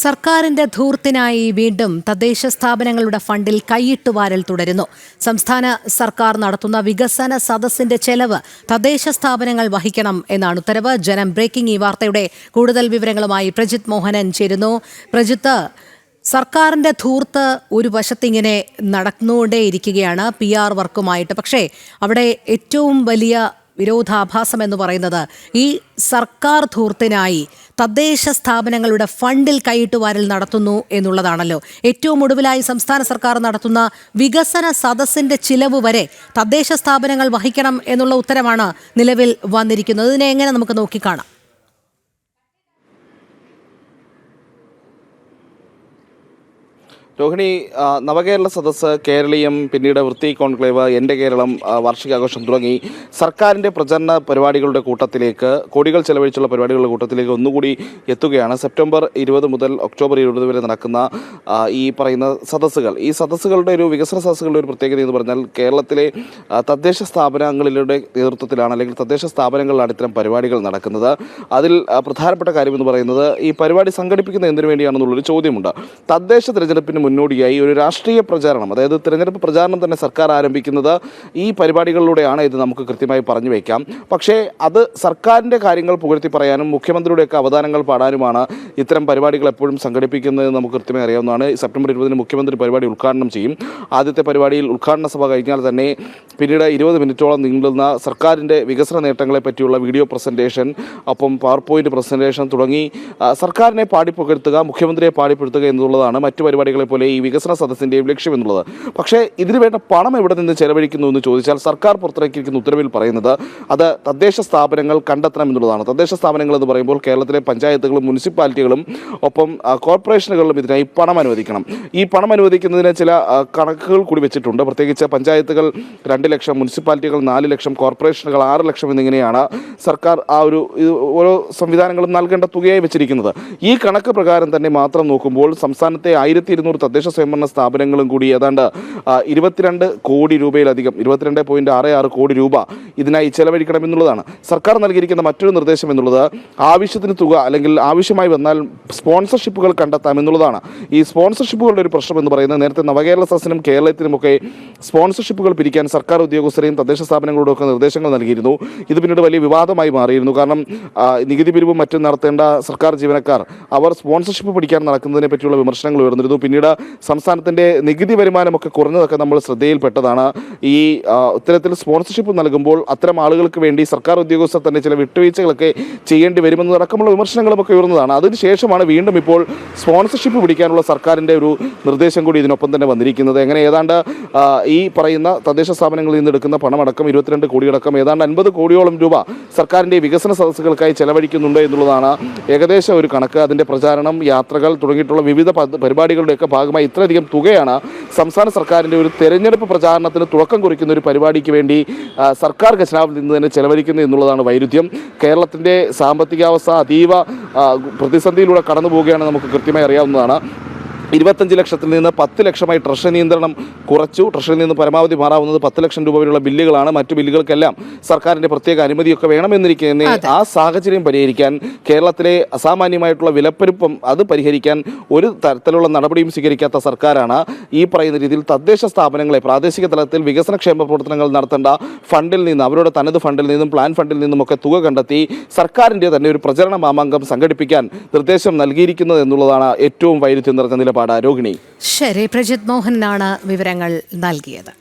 സർക്കാരിന്റെ ധൂർത്തിനായി വീണ്ടും തദ്ദേശ സ്ഥാപനങ്ങളുടെ ഫണ്ടിൽ കൈയിട്ടുവാരൽ തുടരുന്നു. സംസ്ഥാന സർക്കാർ നടത്തുന്ന വികസന സദസ്സിന്റെ ചെലവ് തദ്ദേശ സ്ഥാപനങ്ങൾ വഹിക്കണം എന്നാണ് ഉത്തരവ്. ജനം ബ്രേക്കിംഗ് ഈ വാർത്തയുടെ കൂടുതൽ വിവരങ്ങളുമായി പ്രജിത് മോഹനൻ ചേരുന്നു. പ്രജിത്ത്, സർക്കാരിന്റെ ധൂർത്ത് ഒരു വശത്തിങ്ങനെ നടന്നുകൊണ്ടേയിരിക്കുകയാണ് PR വർക്കുമായിട്ട്. പക്ഷേ അവിടെ ഏറ്റവും വലിയ വിരോധാഭാസം എന്ന് പറയുന്നത് ഈ സർക്കാർ ധൂർത്തിനായി തദ്ദേശ സ്ഥാപനങ്ങളുടെ ഫണ്ടിൽ കൈയിട്ടുവാരൽ നടത്തുന്നു എന്നുള്ളതാണല്ലോ. ഏറ്റവും ഒടുവിലായി സംസ്ഥാന സർക്കാർ നടത്തുന്ന വികസന സദസ്സിന്റെ ചിലവ് വരെ തദ്ദേശ സ്ഥാപനങ്ങൾ വഹിക്കണം എന്നുള്ള ഉത്തരവാണ് നിലവിൽ വന്നിരിക്കുന്നത്. ഇതിനെ എങ്ങനെ നമുക്ക് നോക്കിക്കാണാം? രോഹിണി, നവകേരള സദസ്സ്, കേരളീയം, പിന്നീട് വൃത്തി കോൺക്ലേവ്, എൻ്റെ കേരളം, വാർഷികാഘോഷം തുടങ്ങി സർക്കാരിൻ്റെ പ്രചരണ പരിപാടികളുടെ കൂട്ടത്തിലേക്ക്, കോടികൾ ചെലവഴിച്ചുള്ള പരിപാടികളുടെ കൂട്ടത്തിലേക്ക് ഒന്നുകൂടി എത്തുകയാണ്. സെപ്റ്റംബർ 20 മുതൽ ഒക്ടോബർ 20 വരെ നടക്കുന്ന ഈ പറയുന്ന സദസ്സുകൾ. ഈ സദസ്സുകളുടെ ഒരു വികസന സദസ്സുകളുടെ ഒരു പ്രത്യേകത എന്ന് പറഞ്ഞാൽ കേരളത്തിലെ തദ്ദേശ സ്ഥാപനങ്ങളുടെ നേതൃത്വത്തിലാണ്, അല്ലെങ്കിൽ തദ്ദേശ സ്ഥാപനങ്ങളിലാണ് ഇത്തരം പരിപാടികൾ നടക്കുന്നത്. അതിൽ പ്രധാനപ്പെട്ട കാര്യമെന്ന് പറയുന്നത് ഈ പരിപാടി സംഘടിപ്പിക്കുന്നത് എന്തിനു വേണ്ടിയാണെന്നുള്ളൊരു ചോദ്യമുണ്ട്. തദ്ദേശ തിരഞ്ഞെടുപ്പിന് മുന്നോടിയായി ഒരു രാഷ്ട്രീയ പ്രചാരണം, അതായത് തിരഞ്ഞെടുപ്പ് പ്രചാരണം തന്നെ സർക്കാർ ആരംഭിക്കുന്നത് ഈ പരിപാടികളിലൂടെയാണ്. ഇത് നമുക്ക് കൃത്യമായി പറഞ്ഞു വയ്ക്കാം. പക്ഷേ അത് സർക്കാരിൻ്റെ കാര്യങ്ങൾ പുകഴ്ത്തി പറയാനും മുഖ്യമന്ത്രിയുടെയൊക്കെ അവദാനങ്ങൾ പാടാനുമാണ് ഇത്തരം പരിപാടികൾ എപ്പോഴും സംഘടിപ്പിക്കുന്നത് നമുക്ക് കൃത്യമായി അറിയാവുന്നതാണ്. സെപ്റ്റംബർ 20 മുഖ്യമന്ത്രി പരിപാടി ഉദ്ഘാടനം ചെയ്യും. ആദ്യത്തെ പരിപാടിയിൽ ഉദ്ഘാടന സഭ കഴിഞ്ഞാൽ തന്നെ പിന്നീട് 20 മിനിറ്റോളം നീളുന്ന സർക്കാരിൻ്റെ വികസന നേട്ടങ്ങളെ പറ്റിയുള്ള വീഡിയോ പ്രസൻറ്റേഷൻ, ഒപ്പം പവർ പോയിന്റ് പ്രസൻറ്റേഷൻ തുടങ്ങി സർക്കാരിനെ പാടിപ്പുകഴ്ത്തുക, മുഖ്യമന്ത്രിയെ പാടിപ്പെടുത്തുക എന്നുള്ളതാണ് മറ്റു പരിപാടികളെ പോലെ ഈ വികസന സദസ്സിൻ്റെയും ലക്ഷ്യം എന്നുള്ളത്. പക്ഷേ ഇതിനു വേണ്ട പണം എവിടെ നിന്ന് ചെലവഴിക്കുന്നു എന്ന് ചോദിച്ചാൽ സർക്കാർ പുറത്തിറക്കിയിരിക്കുന്ന ഉത്തരവിൽ പറയുന്നത് അത് തദ്ദേശ സ്ഥാപനങ്ങൾ കണ്ടെത്തണം എന്നുള്ളതാണ്. തദ്ദേശ സ്ഥാപനങ്ങൾ എന്ന് പറയുമ്പോൾ കേരളത്തിലെ പഞ്ചായത്തുകളും മുനിസിപ്പാലിറ്റികളും ഒപ്പം കോർപ്പറേഷനുകളിലും ഇതിനായി പണം അനുവദിക്കണം. ഈ പണം അനുവദിക്കുന്നതിന് ചില കണക്കുകൾ കൂടി വെച്ചിട്ടുണ്ട്. പ്രത്യേകിച്ച് പഞ്ചായത്തുകൾ 2 ലക്ഷം, മുനിസിപ്പാലിറ്റികൾ 4 ലക്ഷം, കോർപ്പറേഷനുകൾ 6 ലക്ഷം എന്നിങ്ങനെയാണ് സർക്കാർ ഓരോ സംവിധാനങ്ങളും നൽകേണ്ട തുകയായി വെച്ചിരിക്കുന്നത്. ഈ കണക്ക് പ്രകാരം തന്നെ മാത്രം നോക്കുമ്പോൾ സംസ്ഥാനത്തെ 1200 തദ്ദേശ സ്വയംഭരണ സ്ഥാപനങ്ങളും കൂടി ഏതാണ്ട് 22 കോടി രൂപയിലധികം, 22.66 കോടി രൂപ ഇതിനായി ചെലവഴിക്കണം എന്നുള്ളതാണ്. സർക്കാർ നൽകിയിരിക്കുന്ന മറ്റൊരു നിർദ്ദേശം എന്നുള്ളത് ആവശ്യത്തിന് തുക, അല്ലെങ്കിൽ ആവശ്യമായി വന്നാൽ സ്പോൺസർഷിപ്പുകൾ കണ്ടെത്താം എന്നുള്ളതാണ്. ഈ സ്പോൺസർഷിപ്പുകളുടെ ഒരു പ്രശ്നം എന്ന് പറയുന്നത് നേരത്തെ നവകേരള സദസ്സിനും കേരളത്തിനുമൊക്കെ സ്പോൺസർഷിപ്പുകൾ പിരിക്കാൻ സർക്കാർ ഉദ്യോഗസ്ഥരെയും തദ്ദേശ സ്ഥാപനങ്ങളോടൊക്കെ നിർദ്ദേശങ്ങൾ നൽകിയിരുന്നു. ഇത് പിന്നീട് വലിയ വിവാദമായി മാറിയിരുന്നു. കാരണം നികുതി പിരിവും മറ്റും നടത്തേണ്ട സർക്കാർ ജീവനക്കാർ അവർ സ്പോൺസർഷിപ്പ് പിടിക്കാൻ നടക്കുന്നതിനെ പറ്റിയുള്ള വിമർശനങ്ങൾ ഉയർന്നിരുന്നു. പിന്നീട് സംസ്ഥാനത്തിൻ്റെ നികുതി വരുമാനമൊക്കെ കുറഞ്ഞതൊക്കെ നമ്മൾ ശ്രദ്ധയിൽപ്പെട്ടതാണ്. ഈ ഇത്തരത്തിൽ സ്പോൺസർഷിപ്പ് നൽകുമ്പോൾ അത്തരം ആളുകൾക്ക് വേണ്ടി സർക്കാർ ഉദ്യോഗസ്ഥർ തന്നെ ചില വിട്ടുവീഴ്ചകളൊക്കെ ചെയ്യേണ്ടി വരുമെന്നതടക്കമുള്ള വിമർശനങ്ങളുമൊക്കെ ഉയർന്നതാണ്. അതിനുശേഷമാണ് വീണ്ടും ഇപ്പോൾ സ്പോൺസർഷിപ്പ് പിടിക്കാനുള്ള സർക്കാരിൻ്റെ ഒരു നിർദ്ദേശം കൂടി ഇതിനൊപ്പം തന്നെ വന്നിരിക്കുന്നത്. എങ്ങനെ ഏതാണ്ട് ഈ പറയുന്ന തദ്ദേശ സ്ഥാപനങ്ങളിൽ നിന്ന് എടുക്കുന്ന പണമടക്കം 22 കോടിയടക്കം ഏതാണ്ട് 50 കോടിയോളം രൂപ സർക്കാരിൻ്റെ വികസന സദസ്സുകൾക്കായി ചെലവഴിക്കുന്നുണ്ട് എന്നുള്ളതാണ് ഏകദേശം ഒരു കണക്ക്. അതിൻ്റെ പ്രചാരണം, യാത്രകൾ തുടങ്ങിയിട്ടുള്ള വിവിധ പരിപാടികളുടെയൊക്കെ ഭാഗമായി ഇത്രയധികം തുകയാണ് സംസ്ഥാന സർക്കാരിൻ്റെ ഒരു തെരഞ്ഞെടുപ്പ് പ്രചാരണത്തിന് തുടക്കം കുറിക്കുന്ന ഒരു പരിപാടിക്ക് വേണ്ടി സർക്കാർ ഖജനാവിൽ നിന്ന് തന്നെ ചെലവഴിക്കുന്നത് എന്നുള്ളതാണ് വൈരുദ്ധ്യം. കേരളത്തിൻ്റെ സാമ്പത്തികാവസ്ഥ അതീവ പ്രതിസന്ധിയിലൂടെ കടന്നു പോവുകയാണ്, നമുക്ക് കൃത്യമായി അറിയാവുന്നതാണ്. 25 ലക്ഷത്തിൽ നിന്ന് 10 ലക്ഷമായി ട്രഷറി നിയന്ത്രണം കുറച്ചു. ട്രഷറിയിൽ നിന്ന് പരമാവധി മാറാവുന്നത് 10 ലക്ഷം രൂപ വരെയുള്ള ബില്ലുകളാണ്. മറ്റു ബില്ലുകൾക്കെല്ലാം സർക്കാരിൻ്റെ പ്രത്യേക അനുമതിയൊക്കെ വേണമെന്നിരിക്കുന്ന ആ സാഹചര്യം പരിഹരിക്കാൻ, കേരളത്തിലെ അസാമാന്യമായിട്ടുള്ള വിലപ്പെരുപ്പം അത് പരിഹരിക്കാൻ ഒരു തരത്തിലുള്ള നടപടിയും സ്വീകരിക്കാത്ത സർക്കാരാണ് ഈ പറയുന്ന രീതിയിൽ തദ്ദേശ സ്ഥാപനങ്ങളെ പ്രാദേശിക തലത്തിൽ വികസനക്ഷേമ പ്രവർത്തനങ്ങൾ നടത്തേണ്ട ഫണ്ടിൽ നിന്ന്, അവരുടെ തനത് ഫണ്ടിൽ നിന്നും പ്ലാൻ ഫണ്ടിൽ നിന്നുമൊക്കെ തുക കണ്ടെത്തി സർക്കാരിൻ്റെ തന്നെ ഒരു പ്രചരണ മാമാങ്കം സംഘടിപ്പിക്കാൻ നിർദ്ദേശം നൽകിയിരിക്കുന്നത് എന്നുള്ളതാണ് ഏറ്റവും വൈരുദ്ധ്യം നിറഞ്ഞ നിലപാട്. രോഹിണി, ശരി. പ്രജിത് മോഹനാണ് വിവരങ്ങൾ നൽകിയത്.